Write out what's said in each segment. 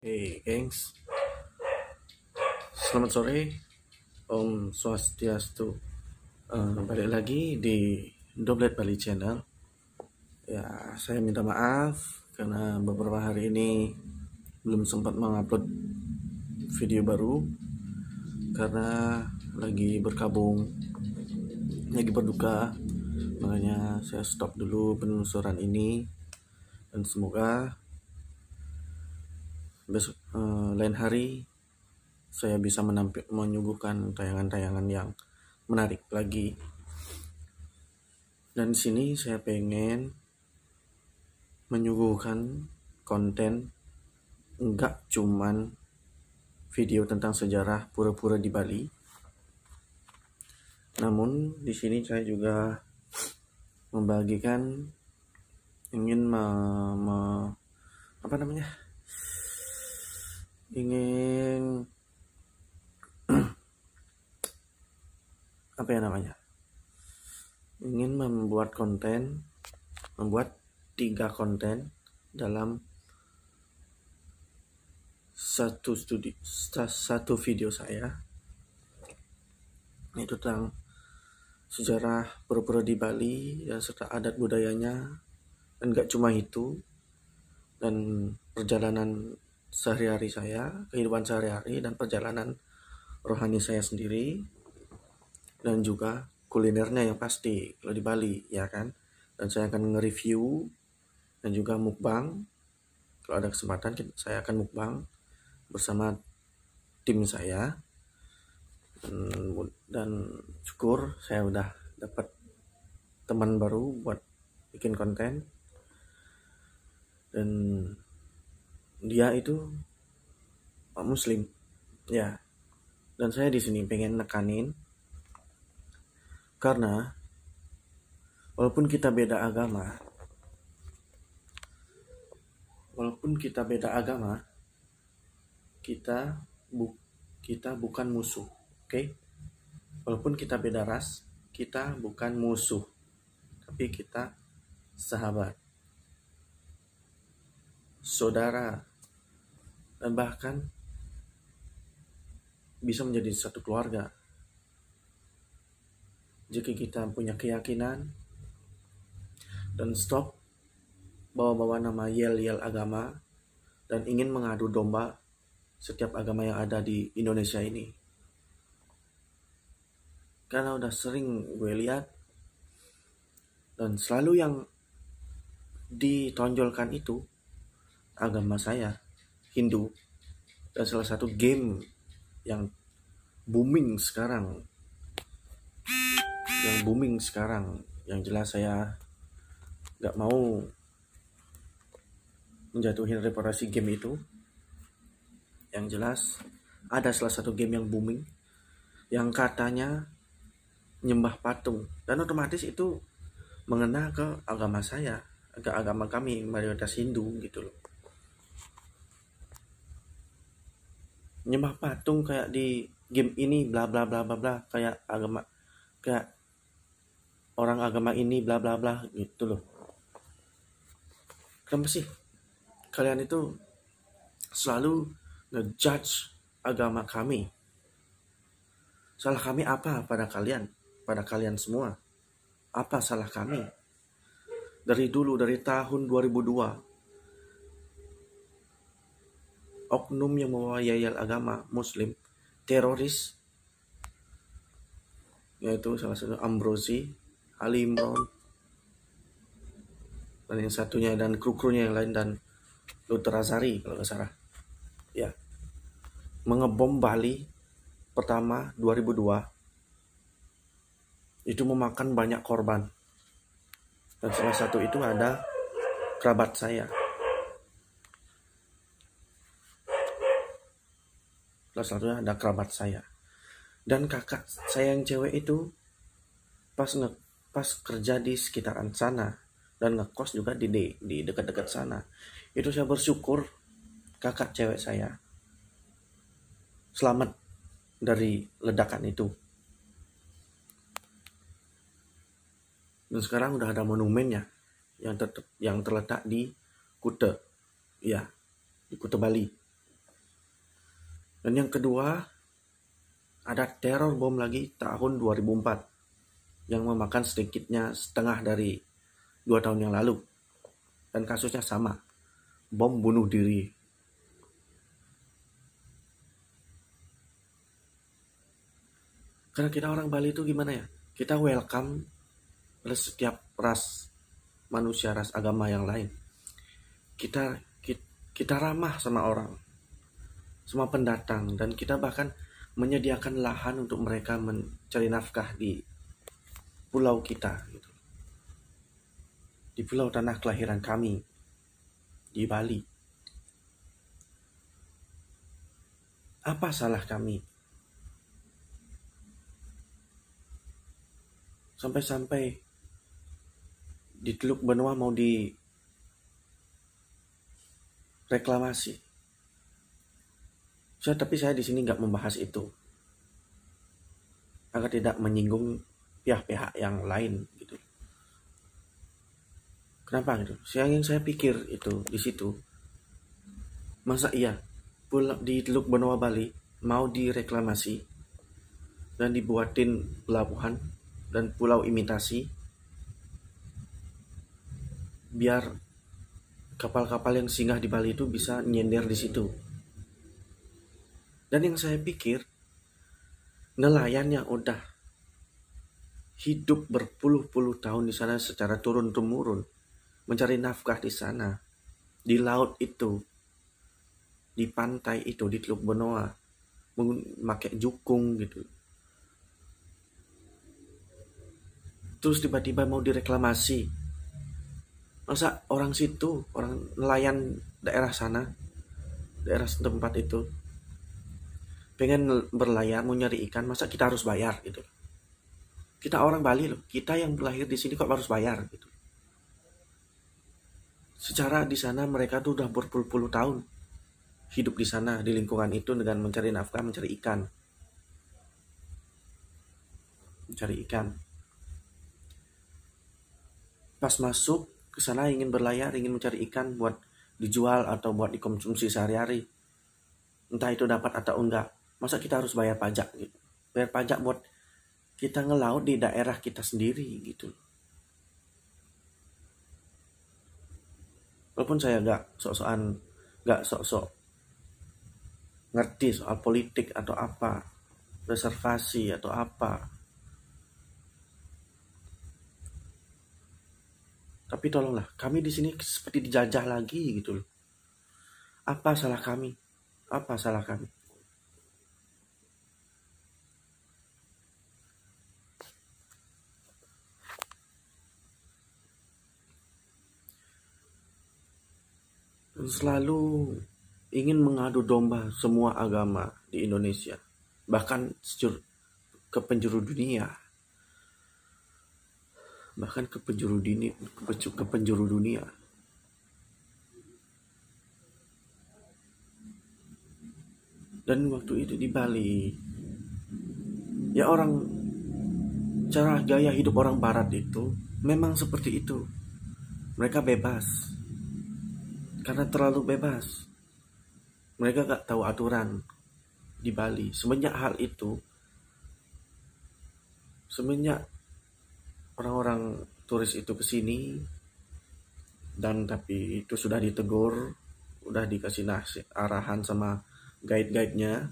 Hey gengs, selamat sore, Om Swastiastu. Balik lagi di Doblet Bali Channel. Ya, saya minta maaf karena beberapa hari ini belum sempat mengupload video baru karena lagi berkabung, lagi berduka. Makanya saya stop dulu penelusuran ini dan semoga besok lain hari saya bisa menyuguhkan tayangan-tayangan yang menarik lagi. Dan di sini saya pengen menyuguhkan konten enggak cuman video tentang sejarah pura-pura di Bali. Namun di sini saya juga membagikan ingin ingin ingin membuat 3 konten dalam satu video saya, itu tentang sejarah pura-pura di Bali dan serta adat budayanya, dan gak cuma itu, dan perjalanan sehari-hari saya, kehidupan sehari-hari dan perjalanan rohani saya sendiri, dan juga kulinernya yang pasti kalau di Bali, ya kan. Dan saya akan nge-review dan juga mukbang. Kalau ada kesempatan saya akan mukbang bersama tim saya. Dan syukur saya udah dapat teman baru buat bikin konten, dan dia itu Muslim, ya. Dan saya di sini pengen nekanin karena walaupun kita beda agama, kita bukan musuh, oke? Walaupun kita beda ras, kita bukan musuh, tapi kita sahabat, saudara, dan bahkan bisa menjadi satu keluarga jika kita punya keyakinan dan stop bawa-bawa nama yel-yel agama dan ingin mengadu domba setiap agama yang ada di Indonesia ini. Karena udah sering gue lihat dan selalu yang ditonjolkan itu agama saya, Hindu. Dan salah satu game yang booming sekarang, yang jelas saya gak mau menjatuhin reputasi game itu. Yang jelas ada salah satu game yang booming yang katanya nyembah patung, dan otomatis itu mengena ke agama saya, ke agama kami mayoritas Hindu gitu loh. Nyembah patung kayak di game ini bla bla bla bla bla, kayak orang agama ini bla bla bla gitu loh. Kenapa sih kalian itu selalu ngejudge agama kami? Salah kami apa pada kalian semua? Apa salah kami? Dari tahun 2002, oknum yang membawa yel agama Muslim, teroris, yaitu salah satu Ambrosi, Ali Imron, dan yang satunya, dan kru-krunya yang lain, dan Luther Azari kalau nggak salah, ya, mengebom Bali pertama 2002. Itu memakan banyak korban, dan salah satu itu ada kerabat saya. Salah satunya ada kerabat saya. Dan kakak saya yang cewek itu pas kerja di sekitaran sana dan ngekos juga di dekat-dekat sana. Itu saya bersyukur kakak cewek saya selamat dari ledakan itu. Dan sekarang udah ada monumennya yang terletak di Kuta, ya, di Kuta Bali. Dan yang kedua, ada teror bom lagi tahun 2004 yang memakan sedikitnya setengah dari 2 tahun yang lalu. Dan kasusnya sama, bom bunuh diri. Karena kita orang Bali itu gimana ya? Kita welcome oleh setiap ras manusia, ras agama yang lain. Kita ramah sama orang, sama pendatang, dan kita bahkan menyediakan lahan untuk mereka mencari nafkah di pulau kita, gitu. Di pulau tanah kelahiran kami, di Bali. Apa salah kami? Sampai-sampai di Teluk Benoa mau direklamasi. Tapi saya di sini nggak membahas itu, agar tidak menyinggung pihak-pihak yang lain, gitu. Kenapa gitu? Yang saya pikir itu di situ, masa iya di Teluk Benoa Bali mau direklamasi dan dibuatin pelabuhan dan pulau imitasi biar kapal-kapal yang singgah di Bali itu bisa nyender di situ. Dan yang saya pikir, nelayan yang udah hidup berpuluh-puluh tahun di sana secara turun-temurun, mencari nafkah di sana, di laut itu, di pantai itu, di Teluk Benoa, memakai jukung gitu. Terus tiba-tiba mau direklamasi. Masa orang situ, orang nelayan daerah sana, daerah tempat itu, pengen berlayar, mau nyari ikan, masa kita harus bayar gitu. Kita orang Bali loh, kita yang lahir di sini kok harus bayar gitu. Secara di sana mereka tuh udah berpuluh-puluh tahun hidup di sana, di lingkungan itu dengan mencari nafkah, mencari ikan. Pas masuk ke sana ingin berlayar, ingin mencari ikan buat dijual atau buat dikonsumsi sehari-hari, entah itu dapat atau enggak, masa kita harus bayar pajak gitu? Bayar pajak buat kita ngelaut di daerah kita sendiri gitu. Walaupun saya nggak sok-sok ngerti soal politik atau apa, reservasi atau apa, tapi tolonglah, kami di sini seperti dijajah lagi gitu loh. Apa salah kami? Apa salah kami? Dan selalu ingin mengadu domba semua agama di Indonesia, bahkan ke penjuru dunia. Bahkan ke penjuru dunia. Dan waktu itu di Bali, ya cara gaya hidup orang barat itu memang seperti itu. Mereka bebas. Karena terlalu bebas. Mereka gak tahu aturan di Bali. Semenjak orang-orang turis itu kesini, dan tapi itu sudah ditegur, udah dikasih arahan sama guide-guide-nya.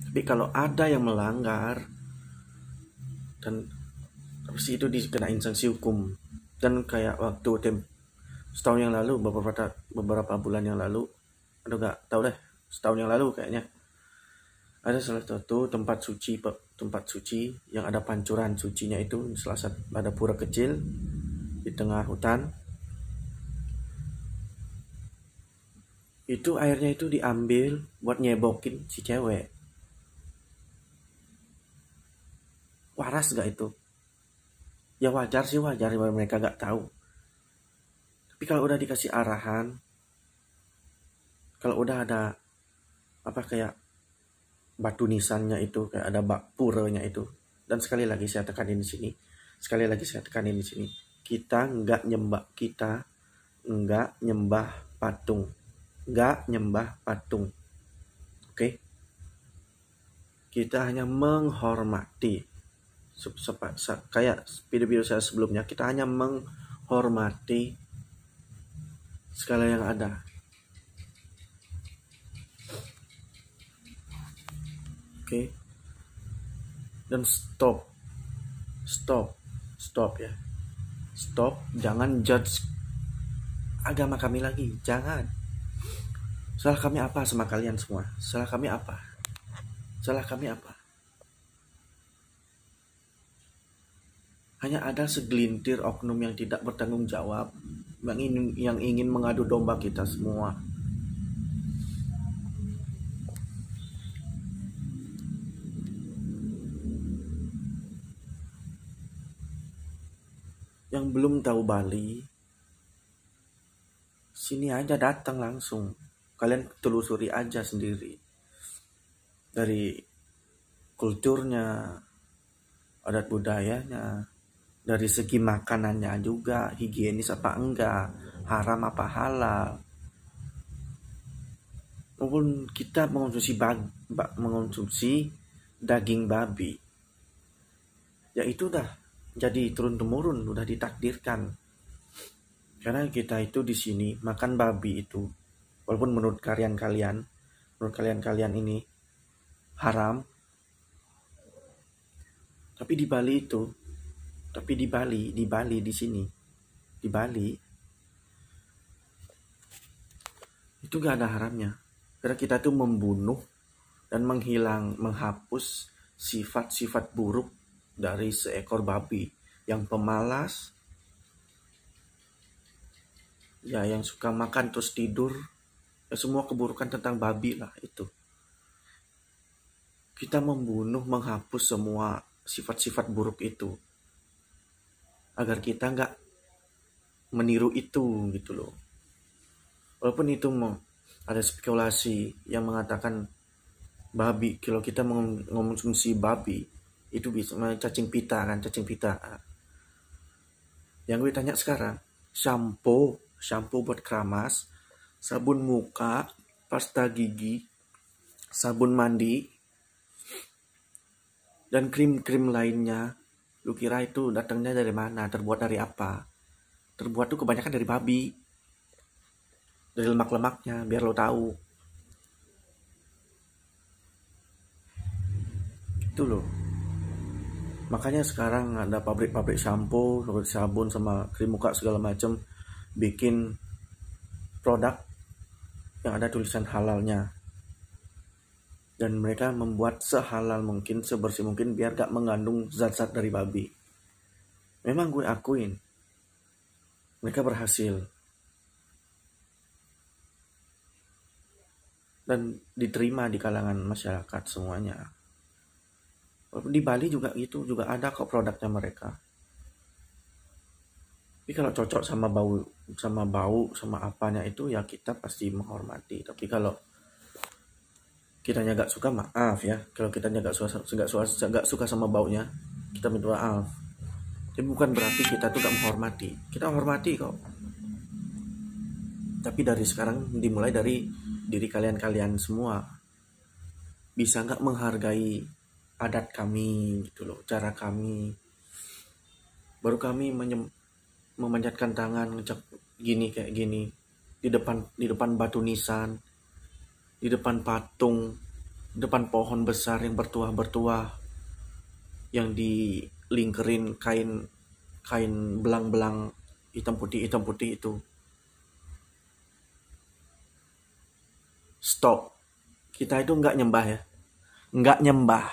Tapi kalau ada yang melanggar, dan terus itu dikenain sanksi hukum. Dan kayak waktu setahun yang lalu, beberapa bulan yang lalu, aduh gak tahu deh, setahun yang lalu kayaknya, ada salah satu tempat suci yang ada pancuran sucinya itu, ada pura kecil di tengah hutan. Itu airnya itu diambil buat nyebokin si cewek. Waras gak itu? Ya wajar sih, wajar mereka gak tahu. Tapi kalau udah dikasih arahan, kalau udah ada kayak batu nisannya itu, kayak ada puranya itu. Dan sekali lagi saya tekanin di sini, kita nggak nyembah patung, oke? kita hanya menghormati. Kayak video-video saya sebelumnya, kita hanya menghormati segala yang ada. Oke. Dan stop ya. Stop, jangan judge agama kami lagi, jangan. Salah kami apa sama kalian semua? Salah kami apa? Hanya ada segelintir oknum yang tidak bertanggung jawab, yang ingin mengadu domba kita semua. Yang belum tahu Bali, sini aja, datang langsung. Kalian telusuri aja sendiri. Dari kulturnya, adat budayanya, dari segi makanannya juga, higienis apa enggak, haram apa halal. Maupun kita mengonsumsi daging babi, ya itu dah jadi turun-temurun, udah ditakdirkan. Karena kita itu di sini makan babi itu, walaupun menurut kalian ini haram, tapi di Bali itu gak ada haramnya. Karena kita tuh membunuh dan menghapus sifat-sifat buruk dari seekor babi yang pemalas, ya yang suka makan terus tidur, ya semua keburukan tentang babi lah itu. Kita membunuh, menghapus semua sifat-sifat buruk itu agar kita nggak meniru itu gitu loh. Walaupun itu ada spekulasi yang mengatakan babi, kalau kita mengonsumsi babi itu bisa cacing pita. Yang gue tanya sekarang, shampoo buat keramas, sabun muka, pasta gigi, sabun mandi, dan krim-krim lainnya, lu kira itu datangnya dari mana? Terbuat dari apa? Terbuat tuh kebanyakan dari babi, dari lemak-lemaknya, biar lo tahu. Itu loh. Makanya sekarang ada pabrik-pabrik shampoo, sabun sama krim muka segala macam bikin produk yang ada tulisan halalnya. Dan mereka membuat sehalal mungkin, sebersih mungkin, biar gak mengandung zat-zat dari babi. Memang gue akuin, mereka berhasil. Dan diterima di kalangan masyarakat semuanya. Di Bali juga gitu, juga ada kok produknya mereka. Tapi kalau cocok sama bau sama apanya itu, ya kita pasti menghormati. Tapi kalau kitanya gak suka, maaf ya. Kalau kitanya gak suka sama baunya, kita minta maaf. Tapi bukan berarti kita tuh gak menghormati. Kita menghormati kok. Tapi dari sekarang dimulai dari diri kalian semua. Bisa gak menghargai adat kami gitu loh, cara kami. Baru kami memanjatkan tangan ngecap gini kayak gini di depan batu nisan, di depan patung, di depan pohon besar yang bertuah yang dilingkerin kain belang-belang hitam putih itu. Stop. Kita itu nggak nyembah ya, nggak nyembah,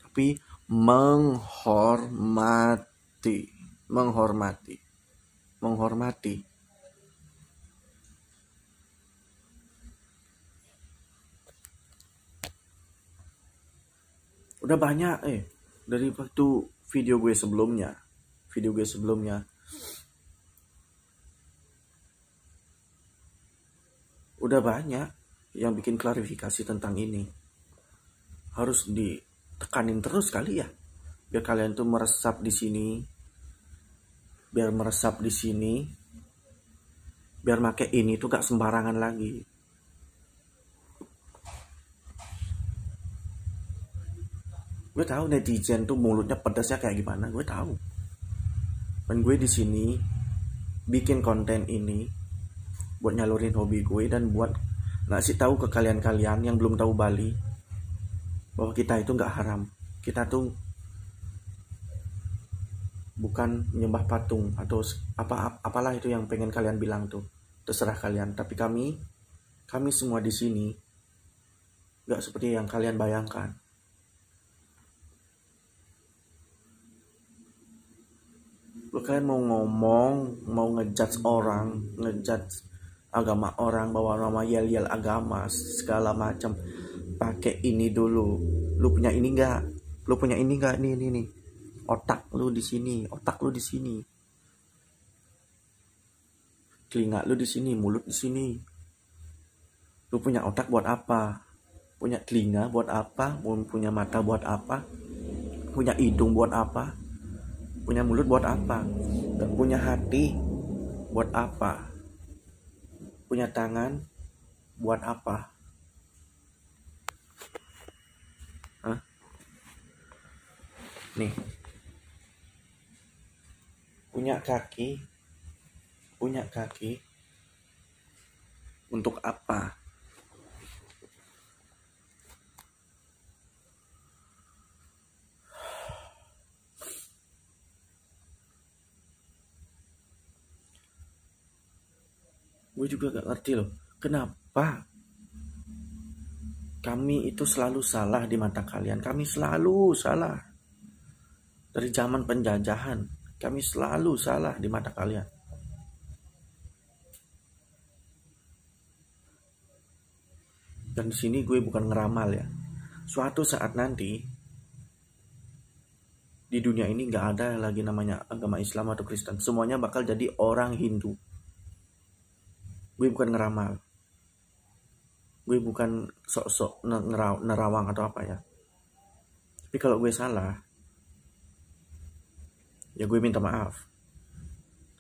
tapi menghormati. Udah banyak dari waktu video gue sebelumnya udah banyak yang bikin klarifikasi tentang ini. Harus ditekanin terus kali ya, biar kalian tuh meresap di sini, biar make ini tuh gak sembarangan lagi. Gue tahu netizen tuh mulutnya pedasnya kayak gimana, gue tahu. Dan gue di sini bikin konten ini buat nyalurin hobi gue dan buat ngasih tahu ke kalian-kalian yang belum tahu Bali bahwa kita itu nggak haram. Kita tuh bukan menyembah patung atau apalah itu yang pengen kalian bilang tuh, terserah kalian. Tapi kami semua di sini nggak seperti yang kalian bayangkan. Lo kalian mau ngomong, mau ngejudge orang, ngejudge agama orang, bawa nama yel-yel agama segala macam, pakai ini dulu. Lu punya ini nggak? Lu punya ini nggak? Nih. Otak lu di sini, otak lu di sini. Telinga lu di sini, mulut di sini. Lu punya otak buat apa? Punya telinga buat apa? Punya mata buat apa? Punya hidung buat apa? Punya mulut buat apa? Dan punya hati buat apa? Punya tangan buat apa? Hah? Nih. Punya kaki untuk apa? Gue juga gak ngerti loh, kenapa kami itu selalu salah di mata kalian. Kami selalu salah. Dari zaman penjajahan, kami selalu salah di mata kalian. Dan di sini gue bukan ngeramal ya. Suatu saat nanti di dunia ini nggak ada lagi namanya agama Islam atau Kristen. Semuanya bakal jadi orang Hindu. Gue bukan ngeramal. Gue bukan sok-sok nerawang atau apa ya. Tapi kalau gue salah, ya gue minta maaf.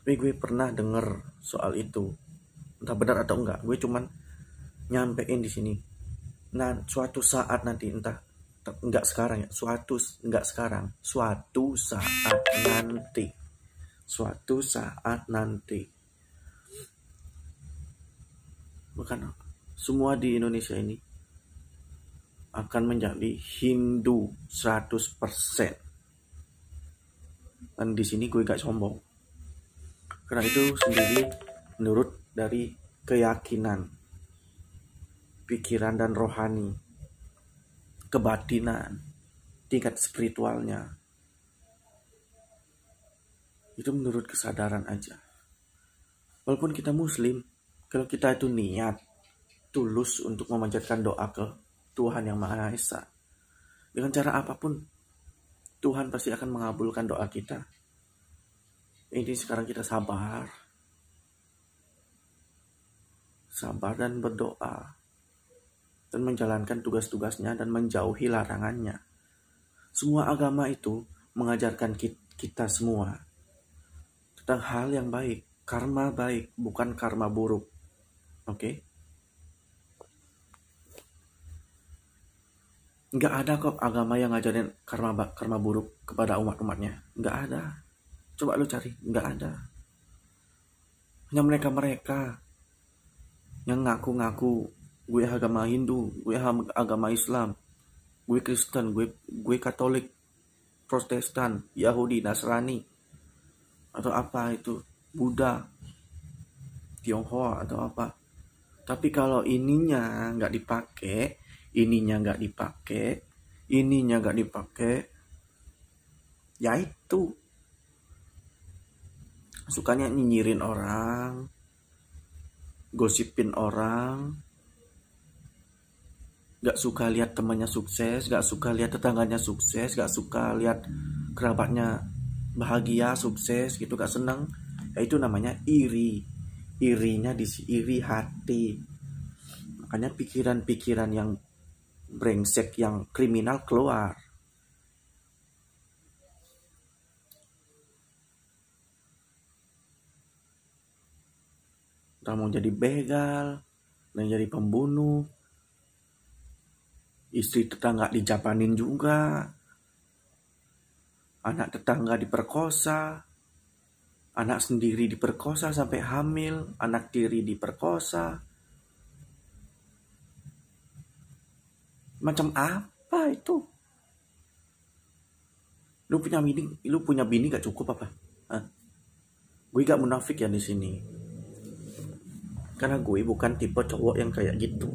Tapi gue pernah denger soal itu. Entah benar atau enggak. Gue cuman nyampein di sini. Nah, suatu saat nanti, entah enggak sekarang ya, suatu saat nanti bukan semua di Indonesia ini akan menjadi Hindu 100%. Dan di sini gue gak sombong, karena itu sendiri menurut dari keyakinan, pikiran dan rohani, kebatinan, tingkat spiritualnya. Itu menurut kesadaran aja. Walaupun kita muslim, kalau kita itu niat tulus untuk memanjatkan doa ke Tuhan Yang Maha Esa, dengan cara apapun Tuhan pasti akan mengabulkan doa kita. Ini sekarang kita sabar dan berdoa dan menjalankan tugas-tugasnya dan menjauhi larangannya. Semua agama itu mengajarkan kita semua tentang hal yang baik, karma baik, bukan karma buruk. Oke? Nggak ada kok agama yang ngajarin karma buruk kepada umat-umatnya. Nggak ada. Coba lu cari, nggak ada. Hanya mereka yang ngaku-ngaku gue agama Hindu, gue agama Islam, gue Kristen, gue Katolik, Protestan, Yahudi, Nasrani, atau apa itu, Buddha, Tionghoa atau apa. Tapi kalau ininya nggak dipakai, ininya nggak dipakai, ya itu sukanya nyinyirin orang, gosipin orang, gak suka lihat temannya sukses, gak suka lihat tetangganya sukses, gak suka lihat kerabatnya bahagia, sukses gitu, gak seneng. Ya itu namanya iri. Irinya iri hati. Makanya pikiran-pikiran yang brengsek, yang kriminal keluar. Entah mau jadi begal, dan jadi pembunuh, istri tetangga dijapanin juga, anak tetangga diperkosa, anak sendiri diperkosa sampai hamil, anak tiri diperkosa. Macam apa itu? Lu punya bini gak cukup apa? Hah? Gue gak munafik ya di sini. Karena gue bukan tipe cowok yang kayak gitu.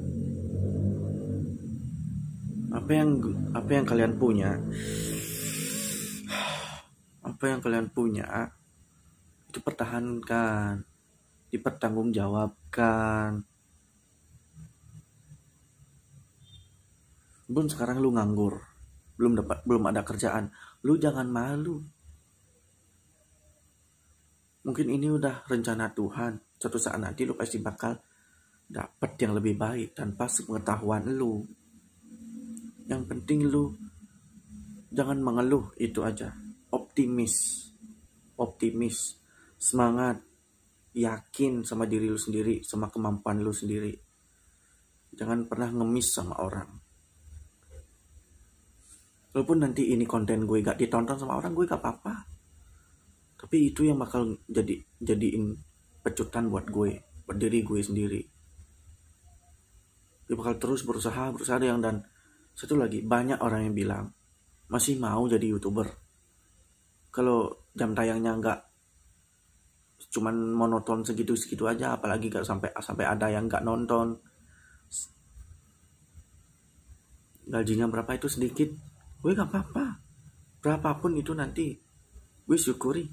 Apa yang kalian punya? Apa yang kalian punya itu pertahankan, dipertanggungjawabkan. Bun, sekarang lu nganggur, belum ada kerjaan, lu jangan malu. Mungkin ini udah rencana Tuhan, suatu saat nanti lu pasti bakal dapat yang lebih baik tanpa sepengetahuan lu. Yang penting lu jangan mengeluh, itu aja. Optimis, semangat, yakin sama diri lu sendiri, sama kemampuan lu sendiri. Jangan pernah ngemis sama orang. Walaupun nanti ini konten gue gak ditonton sama orang, gue gak apa-apa. Tapi itu yang bakal jadiin pecutan buat gue, buat diri gue sendiri. Gue bakal terus berusaha yang. Dan satu lagi, banyak orang yang bilang masih mau jadi YouTuber kalau jam tayangnya nggak cuman monoton segitu aja, apalagi gak sampai ada yang nggak nonton. Gajinya berapa itu sedikit, gue gak apa-apa. Berapapun itu nanti gue syukuri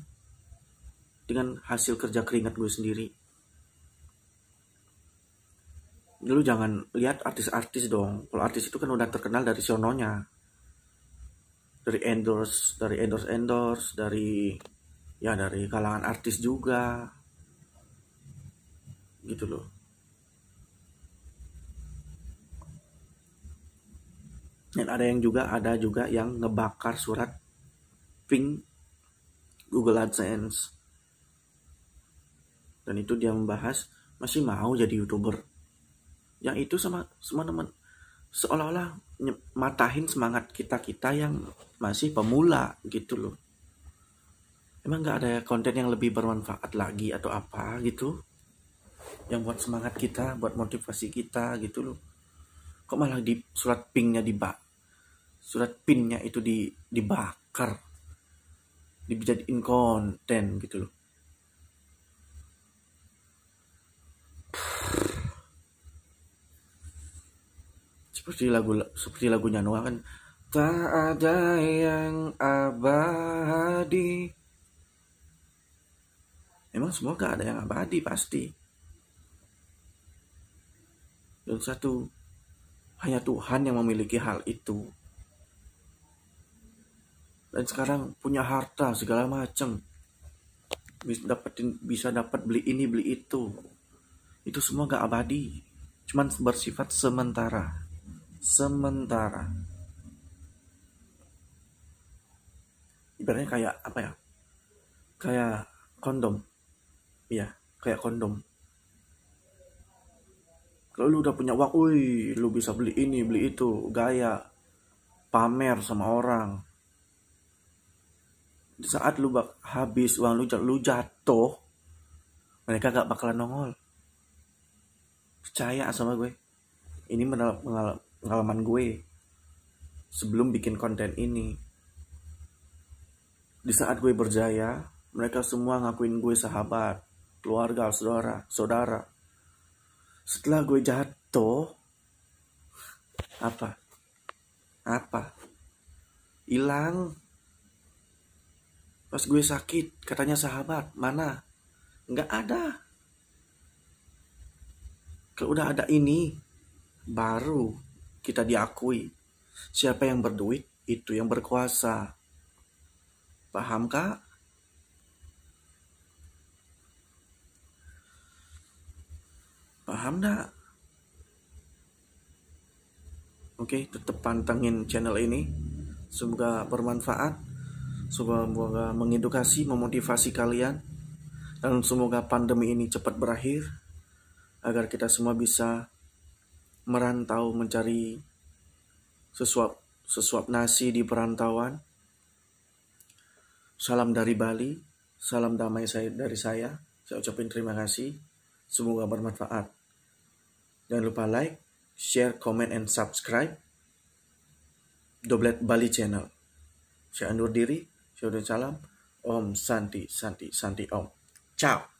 dengan hasil kerja keringat gue sendiri. Dulu jangan lihat artis-artis dong. Kalau artis itu kan udah terkenal dari sononya, dari endorse, dari kalangan artis juga, gitu loh. Dan ada juga yang ngebakar surat pink Google AdSense. Dan itu dia membahas masih mau jadi YouTuber. Yang itu sama teman seolah-olah matahin semangat kita yang masih pemula gitu loh. Emang gak ada konten yang lebih bermanfaat lagi atau apa gitu, yang buat semangat kita, buat motivasi kita gitu loh. Kok malah di surat pinnya itu dibakar, dijadiin konten gitu loh. Seperti lagunya Noah kan, tak ada yang abadi. Emang semua gak ada yang abadi pasti. Dan hanya Tuhan yang memiliki hal itu. Dan sekarang punya harta segala macam, bisa dapat beli ini beli itu semua gak abadi, cuman bersifat sementara. Ibaratnya kayak apa ya, kayak kondom. Iya, kayak kondom. Kalau lu udah punya uang, lu bisa beli ini beli itu, gaya, pamer sama orang. Di saat lu habis uang lu jatuh, mereka gak bakalan nongol. Percaya sama gue. Ini pengalaman gue sebelum bikin konten ini. Di saat gue berjaya, mereka semua ngakuin gue sahabat, keluarga, saudara. Setelah gue jatuh, apa? Hilang. Pas gue sakit, katanya sahabat, mana? Nggak ada. Kalau udah ada ini, baru kita diakui. Siapa yang berduit, itu yang berkuasa. Paham kak? Paham gak? Oke, tetap pantengin channel ini. Semoga bermanfaat. Semoga mengedukasi, memotivasi kalian. Dan semoga pandemi ini cepat berakhir, agar kita semua bisa merantau mencari sesuap nasi di perantauan. Salam dari Bali, salam damai dari saya. Saya ucapin terima kasih. Semoga bermanfaat. Jangan lupa like, share, comment, and subscribe Doblet Bali Channel. Saya undur diri. Saya udah salam. Om Santi, Santi, Santi Om. Ciao.